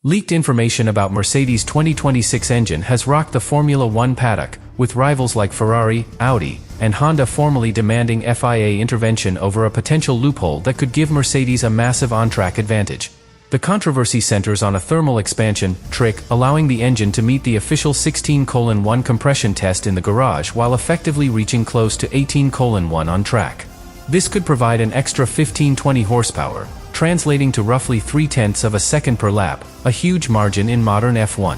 Leaked information about Mercedes' 2026 engine has rocked the Formula One paddock, with rivals like Ferrari, Audi, and Honda formally demanding FIA intervention over a potential loophole that could give Mercedes a massive on-track advantage. The controversy centers on a thermal expansion trick allowing the engine to meet the official 16:1 compression test in the garage while effectively reaching close to 18:1 on track. This could provide an extra 15-20 horsepower, translating to roughly 0.3 of a second per lap, a huge margin in modern F1.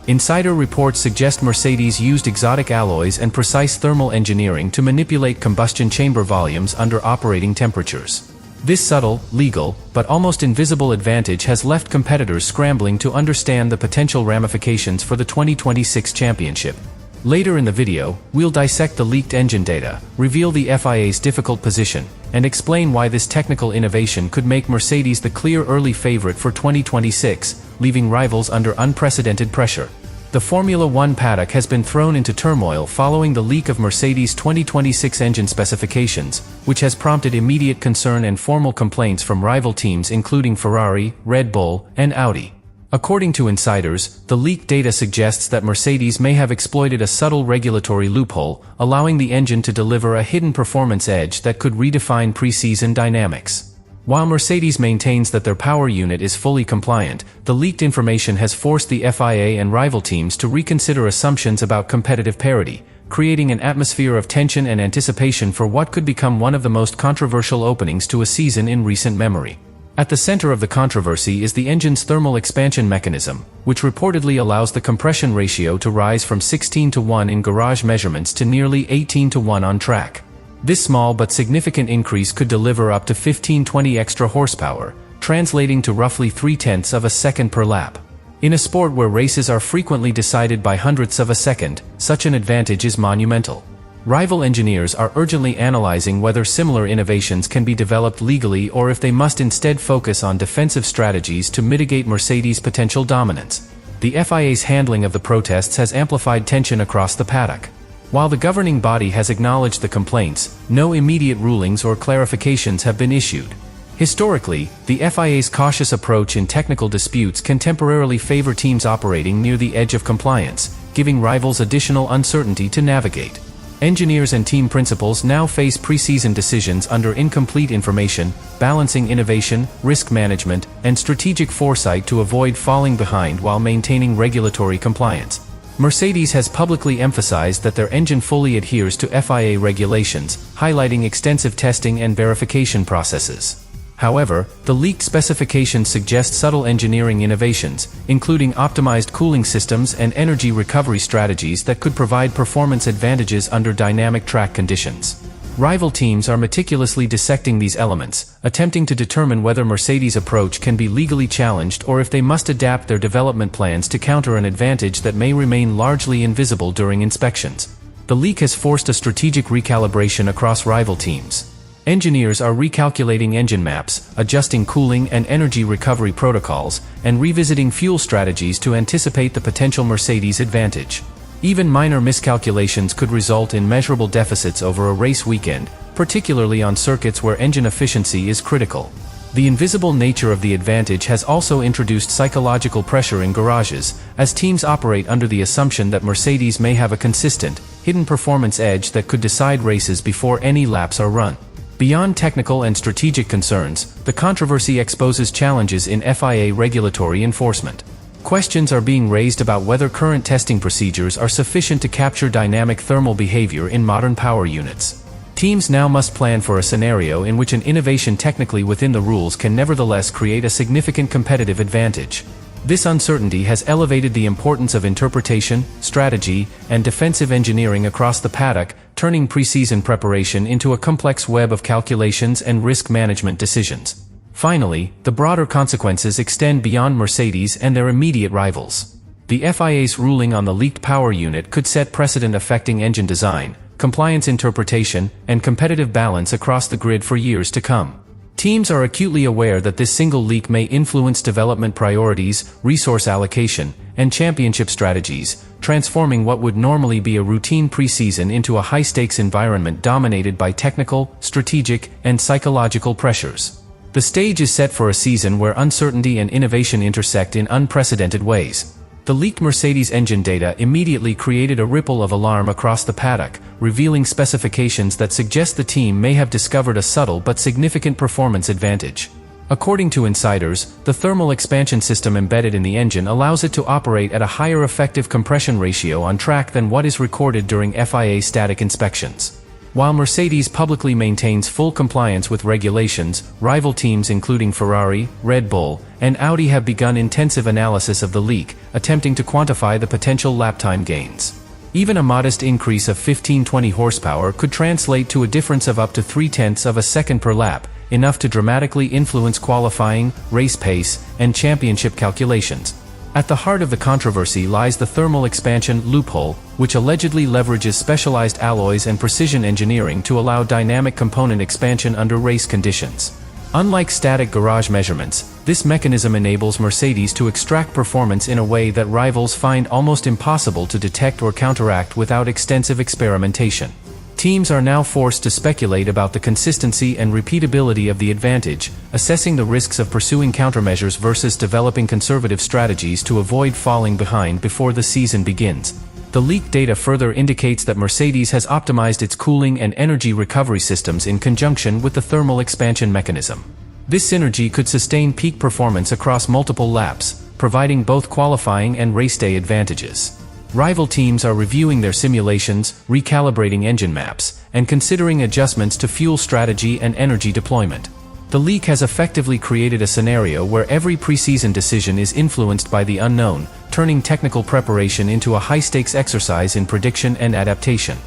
Insider reports suggest Mercedes used exotic alloys and precise thermal engineering to manipulate combustion chamber volumes under operating temperatures. This subtle, legal, but almost invisible advantage has left competitors scrambling to understand the potential ramifications for the 2026 championship. Later in the video, we'll dissect the leaked engine data, reveal the FIA's difficult position, and explain why this technical innovation could make Mercedes the clear early favorite for 2026, leaving rivals under unprecedented pressure. The Formula One paddock has been thrown into turmoil following the leak of Mercedes' 2026 engine specifications, which has prompted immediate concern and formal complaints from rival teams including Ferrari, Red Bull, and Audi. According to insiders, the leaked data suggests that Mercedes may have exploited a subtle regulatory loophole, allowing the engine to deliver a hidden performance edge that could redefine pre-season dynamics. While Mercedes maintains that their power unit is fully compliant, the leaked information has forced the FIA and rival teams to reconsider assumptions about competitive parity, creating an atmosphere of tension and anticipation for what could become one of the most controversial openings to a season in recent memory. At the center of the controversy is the engine's thermal expansion mechanism, which reportedly allows the compression ratio to rise from 16:1 in garage measurements to nearly 18:1 on track. This small but significant increase could deliver up to 15-20 extra horsepower, translating to roughly 0.3 of a second per lap. In a sport where races are frequently decided by hundredths of a second, such an advantage is monumental. Rival engineers are urgently analyzing whether similar innovations can be developed legally or if they must instead focus on defensive strategies to mitigate Mercedes' potential dominance. The FIA's handling of the protests has amplified tension across the paddock. While the governing body has acknowledged the complaints, no immediate rulings or clarifications have been issued. Historically, the FIA's cautious approach in technical disputes can temporarily favor teams operating near the edge of compliance, giving rivals additional uncertainty to navigate. Engineers and team principals now face pre-season decisions under incomplete information, balancing innovation, risk management, and strategic foresight to avoid falling behind while maintaining regulatory compliance. Mercedes has publicly emphasized that their engine fully adheres to FIA regulations, highlighting extensive testing and verification processes. However, the leaked specifications suggest subtle engineering innovations, including optimized cooling systems and energy recovery strategies that could provide performance advantages under dynamic track conditions. Rival teams are meticulously dissecting these elements, attempting to determine whether Mercedes' approach can be legally challenged or if they must adapt their development plans to counter an advantage that may remain largely invisible during inspections. The leak has forced a strategic recalibration across rival teams. Engineers are recalculating engine maps, adjusting cooling and energy recovery protocols, and revisiting fuel strategies to anticipate the potential Mercedes advantage. Even minor miscalculations could result in measurable deficits over a race weekend, particularly on circuits where engine efficiency is critical. The invisible nature of the advantage has also introduced psychological pressure in garages, as teams operate under the assumption that Mercedes may have a consistent, hidden performance edge that could decide races before any laps are run. Beyond technical and strategic concerns, the controversy exposes challenges in FIA regulatory enforcement. Questions are being raised about whether current testing procedures are sufficient to capture dynamic thermal behavior in modern power units. Teams now must plan for a scenario in which an innovation technically within the rules can nevertheless create a significant competitive advantage. This uncertainty has elevated the importance of interpretation, strategy, and defensive engineering across the paddock, turning pre-season preparation into a complex web of calculations and risk management decisions. Finally, the broader consequences extend beyond Mercedes and their immediate rivals. The FIA's ruling on the leaked power unit could set precedent affecting engine design, compliance interpretation, and competitive balance across the grid for years to come. Teams are acutely aware that this single leak may influence development priorities, resource allocation, and championship strategies, transforming what would normally be a routine preseason into a high-stakes environment dominated by technical, strategic, and psychological pressures. The stage is set for a season where uncertainty and innovation intersect in unprecedented ways. The leaked Mercedes engine data immediately created a ripple of alarm across the paddock, revealing specifications that suggest the team may have discovered a subtle but significant performance advantage. According to insiders, the thermal expansion system embedded in the engine allows it to operate at a higher effective compression ratio on track than what is recorded during FIA static inspections. While Mercedes publicly maintains full compliance with regulations, rival teams including Ferrari, Red Bull, and Audi have begun intensive analysis of the leak, attempting to quantify the potential lap time gains. Even a modest increase of 15–20 horsepower could translate to a difference of up to 0.3 of a second per lap, enough to dramatically influence qualifying, race pace, and championship calculations. At the heart of the controversy lies the thermal expansion loophole, which allegedly leverages specialized alloys and precision engineering to allow dynamic component expansion under race conditions. Unlike static garage measurements, this mechanism enables Mercedes to extract performance in a way that rivals find almost impossible to detect or counteract without extensive experimentation. Teams are now forced to speculate about the consistency and repeatability of the advantage, assessing the risks of pursuing countermeasures versus developing conservative strategies to avoid falling behind before the season begins. The leaked data further indicates that Mercedes has optimized its cooling and energy recovery systems in conjunction with the thermal expansion mechanism. This synergy could sustain peak performance across multiple laps, providing both qualifying and race day advantages. Rival teams are reviewing their simulations, recalibrating engine maps, and considering adjustments to fuel strategy and energy deployment. The leak has effectively created a scenario where every preseason decision is influenced by the unknown, turning technical preparation into a high-stakes exercise in prediction and adaptation.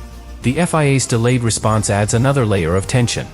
The FIA's delayed response adds another layer of tension.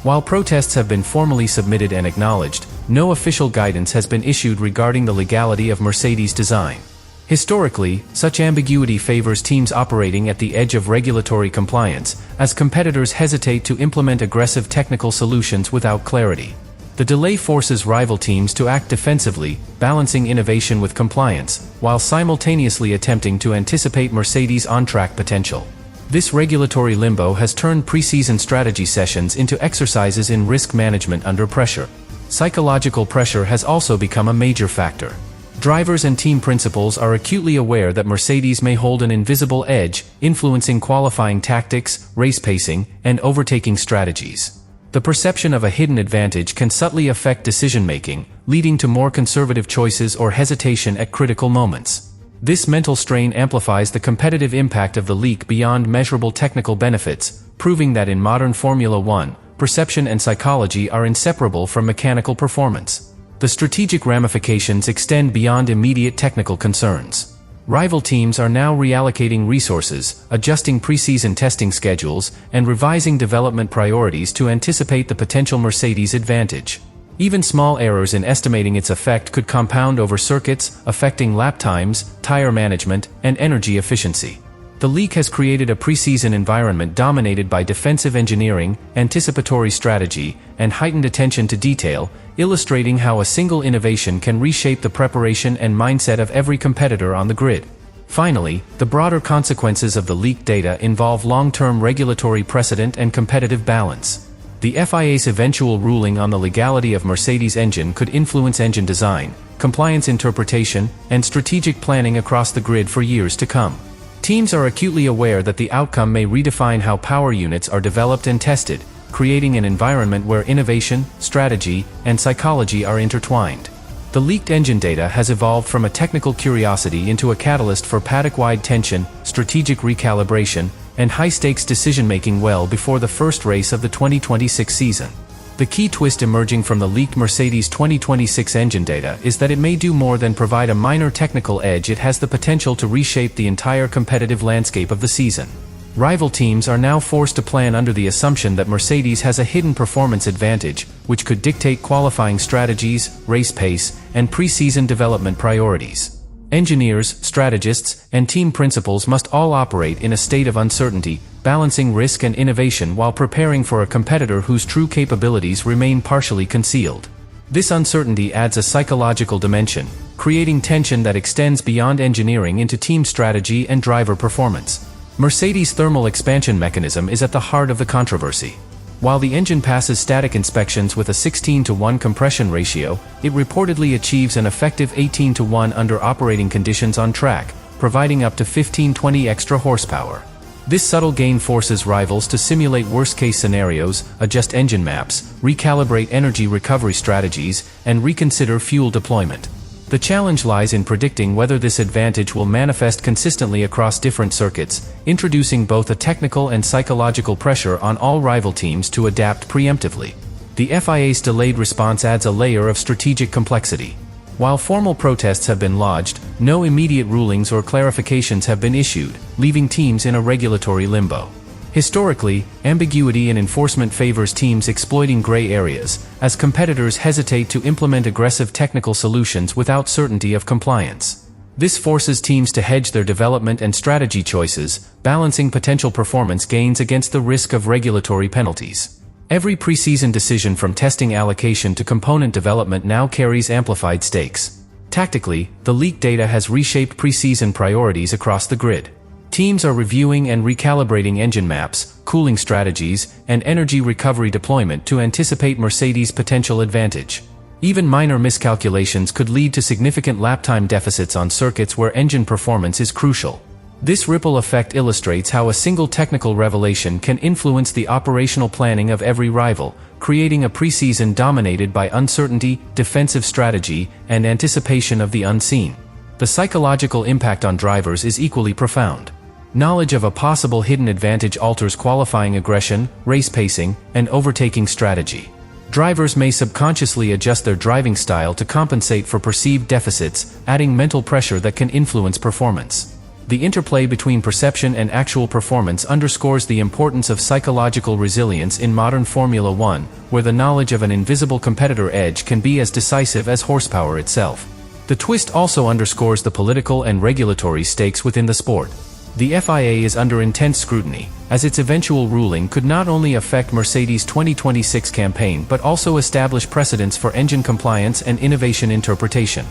While protests have been formally submitted and acknowledged, no official guidance has been issued regarding the legality of Mercedes' design. Historically, such ambiguity favors teams operating at the edge of regulatory compliance, as competitors hesitate to implement aggressive technical solutions without clarity. The delay forces rival teams to act defensively, balancing innovation with compliance, while simultaneously attempting to anticipate Mercedes' on-track potential. This regulatory limbo has turned preseason strategy sessions into exercises in risk management under pressure. Psychological pressure has also become a major factor. Drivers and team principals are acutely aware that Mercedes may hold an invisible edge, influencing qualifying tactics, race pacing, and overtaking strategies. The perception of a hidden advantage can subtly affect decision-making, leading to more conservative choices or hesitation at critical moments. This mental strain amplifies the competitive impact of the leak beyond measurable technical benefits, proving that in modern Formula One, perception and psychology are inseparable from mechanical performance. The strategic ramifications extend beyond immediate technical concerns. Rival teams are now reallocating resources, adjusting preseason testing schedules, and revising development priorities to anticipate the potential Mercedes advantage. Even small errors in estimating its effect could compound over circuits, affecting lap times, tire management, and energy efficiency. The leak has created a preseason environment dominated by defensive engineering, anticipatory strategy, and heightened attention to detail, illustrating how a single innovation can reshape the preparation and mindset of every competitor on the grid. Finally, the broader consequences of the leaked data involve long-term regulatory precedent and competitive balance. The FIA's eventual ruling on the legality of Mercedes' engine could influence engine design, compliance interpretation, and strategic planning across the grid for years to come. Teams are acutely aware that the outcome may redefine how power units are developed and tested, creating an environment where innovation, strategy, and psychology are intertwined. The leaked engine data has evolved from a technical curiosity into a catalyst for paddock-wide tension, strategic recalibration, and high-stakes decision-making well before the first race of the 2026 season. The key twist emerging from the leaked Mercedes 2026 engine data is that it may do more than provide a minor technical edge. It has the potential to reshape the entire competitive landscape of the season. Rival teams are now forced to plan under the assumption that Mercedes has a hidden performance advantage, which could dictate qualifying strategies, race pace, and preseason development priorities. Engineers, strategists, and team principals must all operate in a state of uncertainty, balancing risk and innovation while preparing for a competitor whose true capabilities remain partially concealed. This uncertainty adds a psychological dimension, creating tension that extends beyond engineering into team strategy and driver performance. Mercedes' thermal expansion mechanism is at the heart of the controversy. While the engine passes static inspections with a 16:1 compression ratio, it reportedly achieves an effective 18:1 under operating conditions on track, providing up to 15-20 extra horsepower. This subtle gain forces rivals to simulate worst-case scenarios, adjust engine maps, recalibrate energy recovery strategies, and reconsider fuel deployment. The challenge lies in predicting whether this advantage will manifest consistently across different circuits, introducing both a technical and psychological pressure on all rival teams to adapt preemptively. The FIA's delayed response adds a layer of strategic complexity. While formal protests have been lodged, no immediate rulings or clarifications have been issued, leaving teams in a regulatory limbo. Historically, ambiguity in enforcement favors teams exploiting gray areas, as competitors hesitate to implement aggressive technical solutions without certainty of compliance. This forces teams to hedge their development and strategy choices, balancing potential performance gains against the risk of regulatory penalties. Every preseason decision from testing allocation to component development now carries amplified stakes. Tactically, the leaked data has reshaped preseason priorities across the grid. Teams are reviewing and recalibrating engine maps, cooling strategies, and energy recovery deployment to anticipate Mercedes' potential advantage. Even minor miscalculations could lead to significant lap time deficits on circuits where engine performance is crucial. This ripple effect illustrates how a single technical revelation can influence the operational planning of every rival, creating a preseason dominated by uncertainty, defensive strategy, and anticipation of the unseen. The psychological impact on drivers is equally profound. Knowledge of a possible hidden advantage alters qualifying aggression, race pacing, and overtaking strategy. Drivers may subconsciously adjust their driving style to compensate for perceived deficits, adding mental pressure that can influence performance. The interplay between perception and actual performance underscores the importance of psychological resilience in modern Formula One, where the knowledge of an invisible competitor edge can be as decisive as horsepower itself. The twist also underscores the political and regulatory stakes within the sport. The FIA is under intense scrutiny, as its eventual ruling could not only affect Mercedes' 2026 campaign but also establish precedents for engine compliance and innovation interpretation.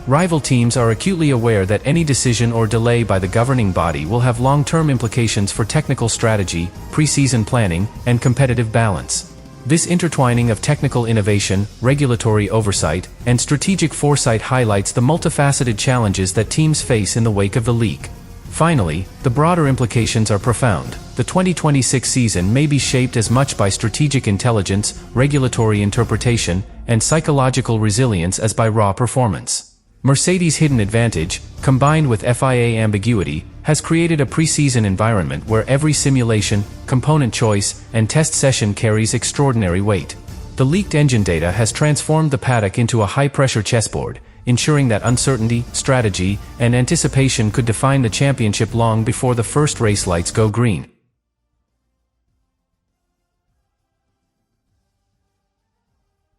Rival teams are acutely aware that any decision or delay by the governing body will have long-term implications for technical strategy, preseason planning, and competitive balance. This intertwining of technical innovation, regulatory oversight, and strategic foresight highlights the multifaceted challenges that teams face in the wake of the leak. Finally, the broader implications are profound. The 2026 season may be shaped as much by strategic intelligence, regulatory interpretation, and psychological resilience as by raw performance. Mercedes' hidden advantage, combined with FIA ambiguity, has created a preseason environment where every simulation, component choice, and test session carries extraordinary weight. The leaked engine data has transformed the paddock into a high-pressure chessboard, ensuring that uncertainty, strategy, and anticipation could define the championship long before the first race lights go green.